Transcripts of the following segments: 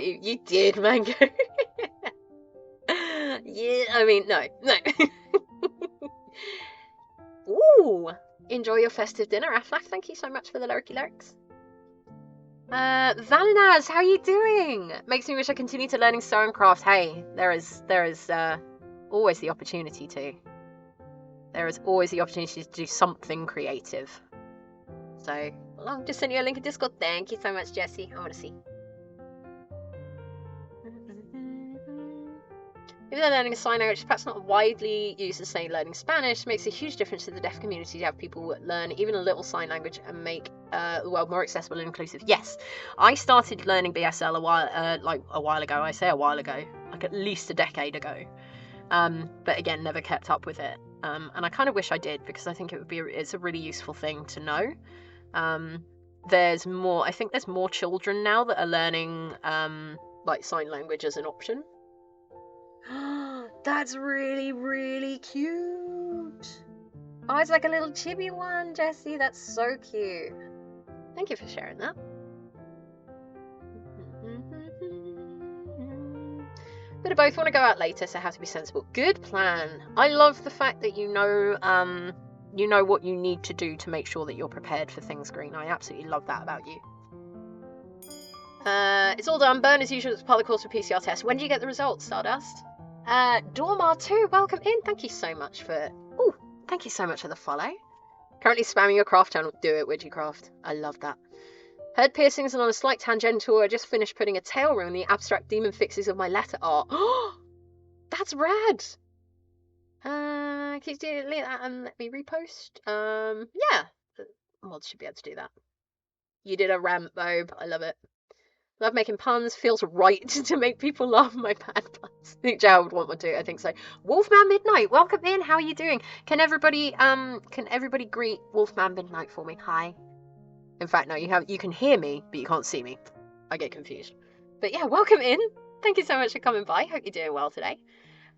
you. You did, Mango. Yeah, I mean, no. Ooh, enjoy your festive dinner, Aflac. Thank you so much for the lurky lurks. Valinaz, how are you doing? Makes me wish I continued to learning sew and craft. Hey, there is always the opportunity to. There is always the opportunity to do something creative. So, well, I'll just send you a link in Discord. Thank you so much, Jessie. I want to see. Even though learning a sign language is perhaps not widely used as, say, learning Spanish, it makes a huge difference to the deaf community to have people learn even a little sign language and make the world more accessible and inclusive. Yes, I started learning BSL a while ago. I say a while ago, like at least a decade ago. But again, never kept up with it. And I kind of wish I did, because I think it's a really useful thing to know. There's more. I think there's more children now that are learning like sign language as an option. That's really, really cute. Oh, it's like a little chibi one, Jessie. That's so cute. Thank you for sharing that. Bit of both. Want to go out later, so have to be sensible. Good plan. I love the fact that you know what you need to do to make sure that you're prepared for things, Green. I absolutely love that about you. It's all done. Burn as usual. It's part of the course for PCR test. When do you get the results, Stardust? Dormar too, welcome in. Thank you so much for the follow. Currently spamming your craft channel. Do it, Widgecraft. I love that. Heard piercings, and on a slight tangential, I just finished putting a tail ring on the abstract demon fixes of my letter art. Oh, that's rad. Can you delete that and let me repost? Yeah. Mods should be able to do that. You did a rant, Bob. I love it. Love making puns. Feels right to make people laugh at my bad puns. I think Joe would want one too. I think so. Wolfman Midnight, welcome in. How are you doing? Can everybody greet Wolfman Midnight for me? Hi. In fact, no, you can hear me, but you can't see me. I get confused. But yeah, welcome in. Thank you so much for coming by. Hope you're doing well today.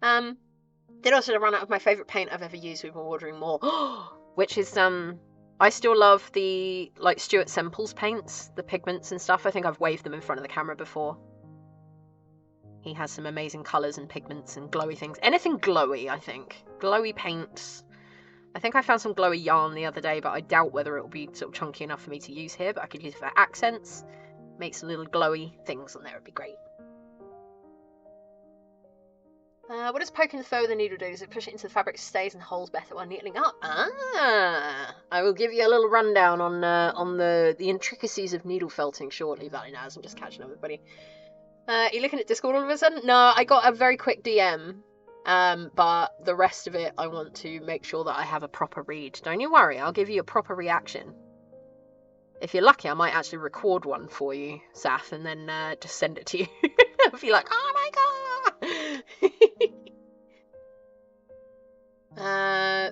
Did also run out of my favourite paint I've ever used. We've been ordering more, which is I still love the Stuart Semple's paints, the pigments and stuff. I think I've waved them in front of the camera before. He has some amazing colours and pigments and glowy things. Anything glowy, I think. Glowy paints. I think I found some glowy yarn the other day, but I doubt whether it will be sort of chunky enough for me to use here, but I could use it for accents. Make some little glowy things on there, it'd be great. What does poking the fur with a needle do? Does it push it into the fabric, stays and holds better while needling up? I will give you a little rundown on the intricacies of needle felting shortly, Valinaz. I'm just catching up with everybody. Are you looking at Discord all of a sudden? No, I got a very quick DM. But the rest of it, I want to make sure that I have a proper read. Don't you worry, I'll give you a proper reaction. If you're lucky, I might actually record one for you, Saf, and then just send it to you. I'll be like, oh my god!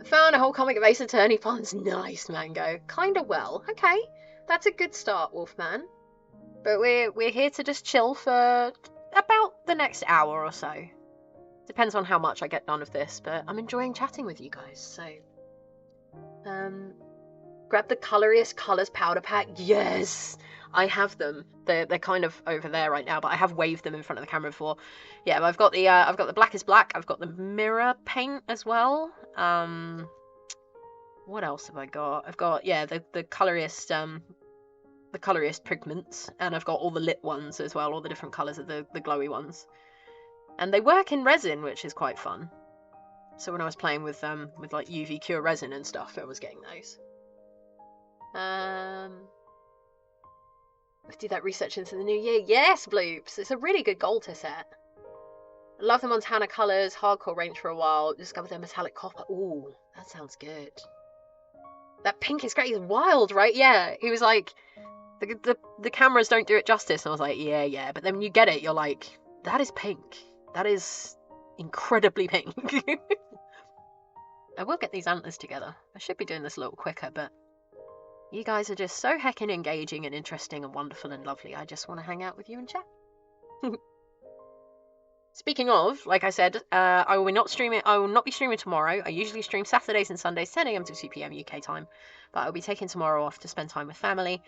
Found a whole comic of Ace Attorney puns. Nice, Mango. Kinda well. Okay, that's a good start, Wolfman. But we're here to just chill for about the next hour or so. Depends on how much I get done of this, but I'm enjoying chatting with you guys, so... grab the Coloriest Colours powder pack. Yes! I have them. They're kind of over there right now, but I have waved them in front of the camera before. Yeah, I've got the Black is Black. I've got the mirror paint as well. What else have I got? I've got, yeah, the Coloriest pigments, and I've got all the lit ones as well, all the different colours of the glowy ones. And they work in resin, which is quite fun. So when I was playing with like UV Cure resin and stuff, I was getting those. Let's do that research into the new year. Yes, Bloops! It's a really good Golter set. I love the Montana colours, hardcore range for a while. Discovered their metallic copper. Ooh, that sounds good. That pink is great. He's wild, right? Yeah. He was like, the cameras don't do it justice. And I was like, yeah. But then when you get it, you're like, that is pink. That is incredibly pink. I will get these antlers together. I should be doing this a little quicker, but you guys are just so heckin' engaging and interesting and wonderful and lovely. I just want to hang out with you and chat. Speaking of, like I said, I will not be streaming tomorrow. I usually stream Saturdays and Sundays, 10 AM to 2 PM UK time. But I'll be taking tomorrow off to spend time with family.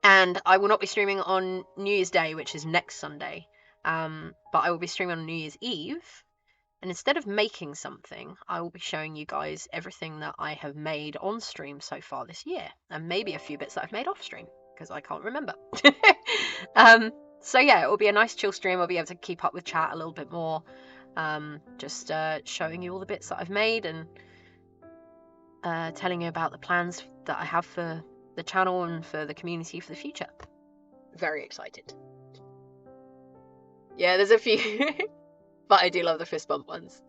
And I will not be streaming on New Year's Day, which is next Sunday. But I will be streaming on New Year's Eve. And instead of making something, I will be showing you guys everything that I have made on stream so far this year. And maybe a few bits that I've made off stream, because I can't remember. So yeah, it will be a nice chill stream. I'll be able to keep up with chat a little bit more. Just showing you all the bits that I've made and telling you about the plans that I have for the channel and for the community for the future. Very excited. Yeah, there's a few, but I do love the fist bump ones.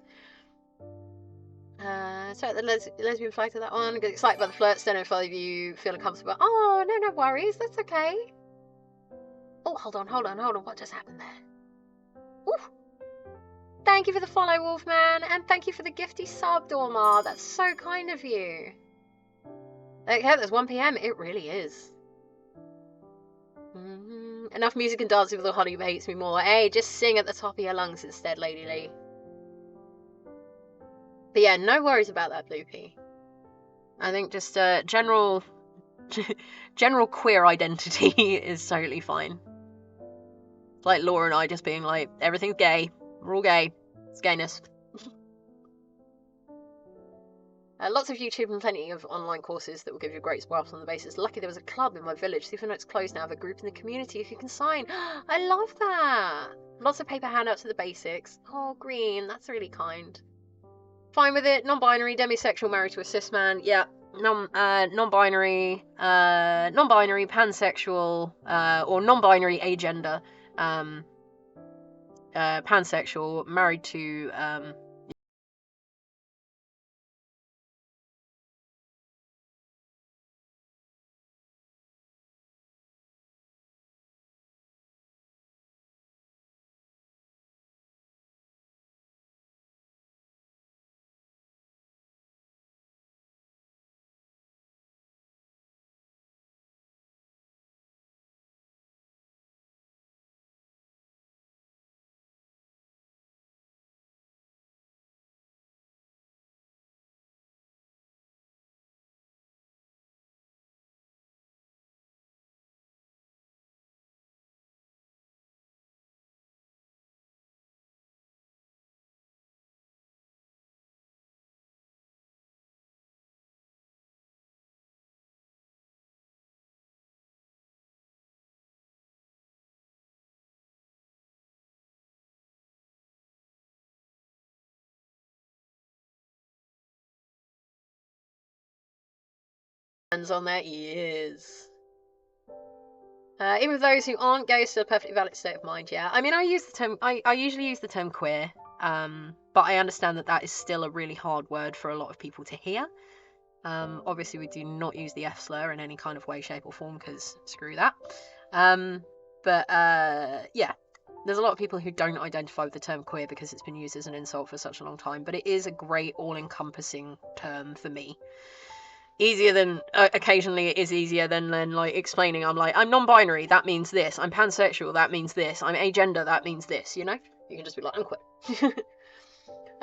So the lesbian flag to that one. Get excited by the flirts. Don't know if either of you feel uncomfortable. Oh, no worries. That's okay. Oh, hold on. What just happened there? Ooh. Thank you for the follow, Wolfman, and thank you for the gifty sub, Dormar. That's so kind of you. Okay, there's 1 PM. It really is. Enough music and dancing with the honey makes me more. Hey, just sing at the top of your lungs instead, Lady Lee. But yeah, no worries about that, Bloopy. I think just general queer identity is totally fine. It's like Laura and I just being like, everything's gay. We're all gay. It's gayness. Lots of YouTube and plenty of online courses that will give you great sparks on the basis. Lucky there was a club in my village. Even though it's closed now, I have a group in the community if you can sign. I love that. Lots of paper handouts of the basics. Oh, Green, that's really kind. Fine with it. Non-binary, demisexual, married to a cis man. Yeah. Non-binary, pansexual, or non-binary agender. Pansexual, married to hands on their ears. Even with those who aren't gay, still a perfectly valid state of mind. Yeah, I mean, I use the term. I usually use the term queer, but I understand that that is still a really hard word for a lot of people to hear. Obviously, we do not use the F slur in any kind of way, shape, or form because screw that. But yeah, there's a lot of people who don't identify with the term queer because it's been used as an insult for such a long time. But it is a great, all-encompassing term for me. Easier than occasionally it is easier than like explaining. I'm like, I'm non-binary, that means this. I'm pansexual, that means this. I'm agender, that means this. You know, you can just be like, I'm queer.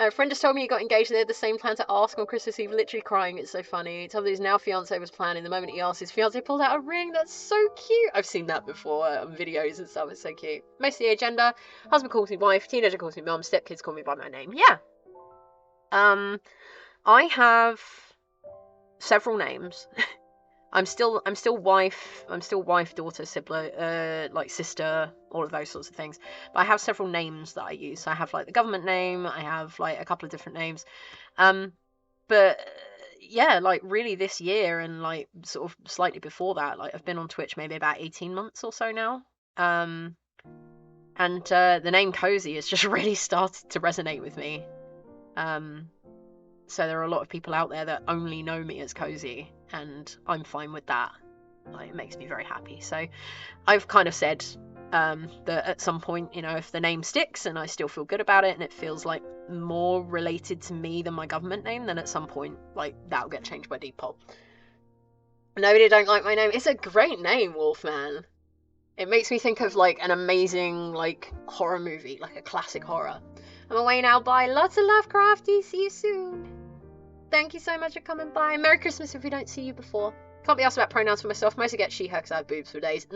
A friend just told me he got engaged and they had the same plan to ask on Christmas Eve, literally crying. It's so funny. He told me his now fiance was planning. The moment he asked, his fiance pulled out a ring. That's so cute. I've seen that before on videos and stuff. It's so cute. Mostly agender. Husband calls me wife. Teenager calls me mum. Stepkids call me by my name. Yeah. I have several names. I'm still wife. I'm still wife, daughter, sibling, like sister, all of those sorts of things. But I have several names that I use. So I have like the government name. I have like a couple of different names. But yeah, like really this year and like sort of slightly before that, like I've been on Twitch maybe about 18 months or so now. And the name Cozy has just really started to resonate with me. So there are a lot of people out there that only know me as Cozy, and I'm fine with that. Like, it makes me very happy. So I've kind of said that at some point, you know, if the name sticks and I still feel good about it and it feels like more related to me than my government name, then at some point, like, that'll get changed by Depop. Nobody don't like my name. It's a great name, Wolfman. It makes me think of like an amazing like horror movie, like a classic horror. I'm away now. Bye. Lots of love, Crafty. See you soon. Thank you so much for coming by. Merry Christmas if we don't see you before. Can't be asked about pronouns for myself. Mostly get she, her, because I have boobs for days.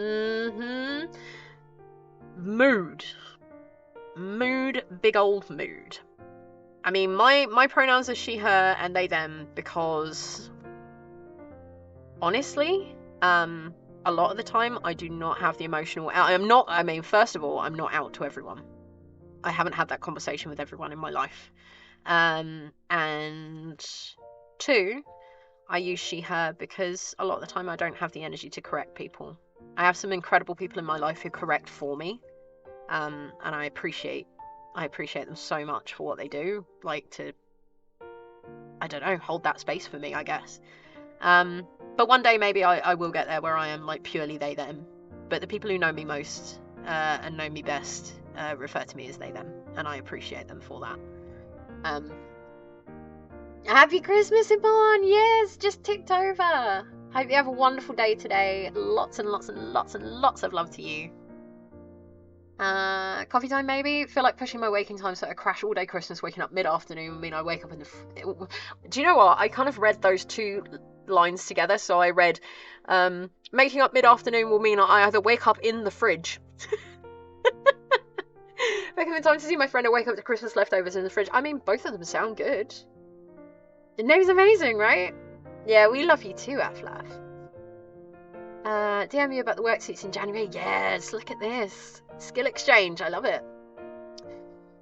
Mood. Mood, big old mood. I mean, my pronouns are she, her, and they, them, because honestly, a lot of the time I do not have the emotional. First of all, I'm not out to everyone. I haven't had that conversation with everyone in my life. And 2, I use she, her because a lot of the time I don't have the energy to correct people. I have some incredible people in my life who correct for me, and I appreciate them so much for what they do, like to, I don't know, hold that space for me, I guess. But one day maybe I will get there where I am like purely they, them. But the people who know me most and know me best refer to me as they, them, and I appreciate them for that. Happy Christmas, Iman! Yes, just ticked over. Hope you have a wonderful day today. Lots and lots and lots and lots of love to you. Coffee time maybe? Feel like pushing my waking time so I crash all day Christmas, waking up mid-afternoon. I mean, I wake up in the... Do you know what? I kind of read those two lines together. So I read, making up mid-afternoon will mean I either wake up in the fridge. Wake up in time to see my friend, or wake up to Christmas leftovers in the fridge. I mean, both of them sound good. The name's amazing, right? Yeah, we love you too, Aflaf. DM you about the worksheets in January. Yes, look at this. Skill exchange, I love it.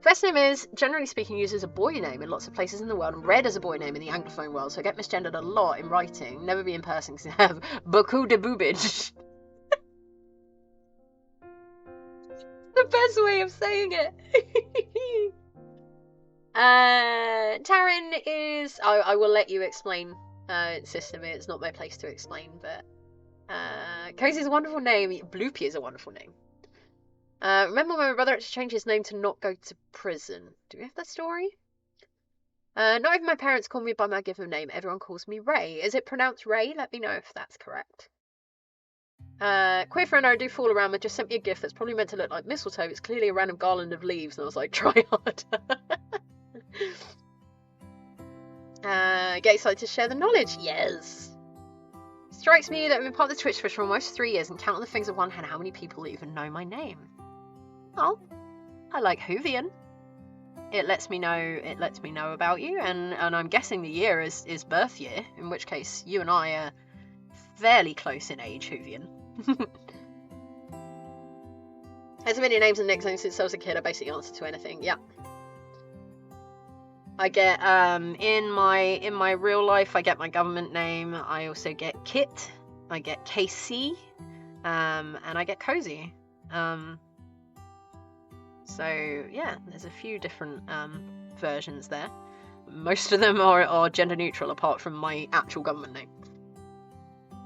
First name is, generally speaking, used as a boy name in lots of places in the world, and read as a boy name in the Anglophone world, so I get misgendered a lot in writing. Never be in person because I have beaucoup de boobage. The best way of saying it. Taryn is... I will let you explain, system. It's not my place to explain, but... Cozy is a wonderful name. Bloopy is a wonderful name. Remember when my brother had to change his name to not go to prison? Do we have that story? Not even my parents call me by my given name. Everyone calls me Ray. Is it pronounced Ray? Let me know if that's correct. Queer friend I do fool around with just sent me a gift that's probably meant to look like mistletoe. It's clearly a random garland of leaves, and I was like, try harder. Get excited to share the knowledge. Yes. Strikes me that I've been part of the Twitch Fish for almost 3 years and count on the fingers of one hand how many people even know my name. Oh, I like Hoovian. It lets me know about you, and I'm guessing the year is birth year, in which case you and I are fairly close in age, Hoovian. There's many names and nicknames since I was a kid. I basically answer to anything. Yeah. I get in my real life, I get my government name. I also get Kit. I get KC, and I get Cozy. So yeah, there's a few different versions there. Most of them are gender neutral, apart from my actual government name.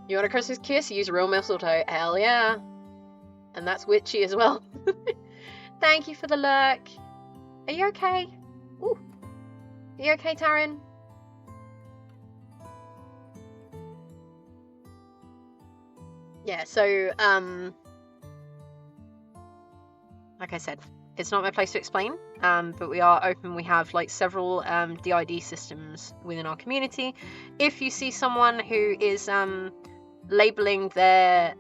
You want a Christmas kiss? You use real mistletoe. Hell yeah. And that's witchy as well. Thank you for the lurk. Are you okay? Ooh. Are you okay, Taryn? Yeah, so, like I said, it's not my place to explain, but we are open. We have like several DID systems within our community. If you see someone who is labeling their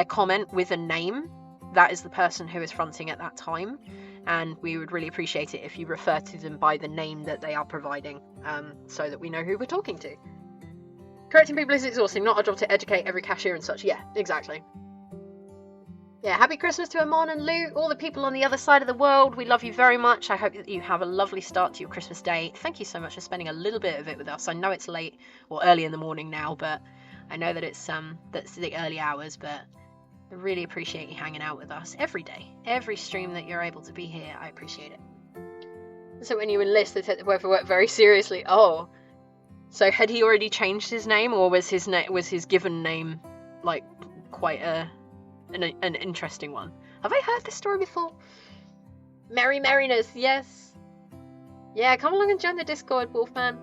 comment with a name, that is the person who is fronting at that time, and we would really appreciate it if you refer to them by the name that they are providing, so that we know who we're talking to. Correcting people is exhausting, not our job to educate every cashier and such. Yeah, exactly. Yeah, happy Christmas to Amon and Lou, all the people on the other side of the world. We love you very much. I hope that you have a lovely start to your Christmas day. Thank you so much for spending a little bit of it with us. I know it's late or early in the morning now, but I know that that's the early hours, but I really appreciate you hanging out with us every day. Every stream that you're able to be here, I appreciate it. So when you enlist, they take the word for work very seriously. Oh, so had he already changed his name, or was his given name like quite an interesting one? Have I heard this story before? Merry merriness, yes. Yeah, come along and join the Discord, Wolfman.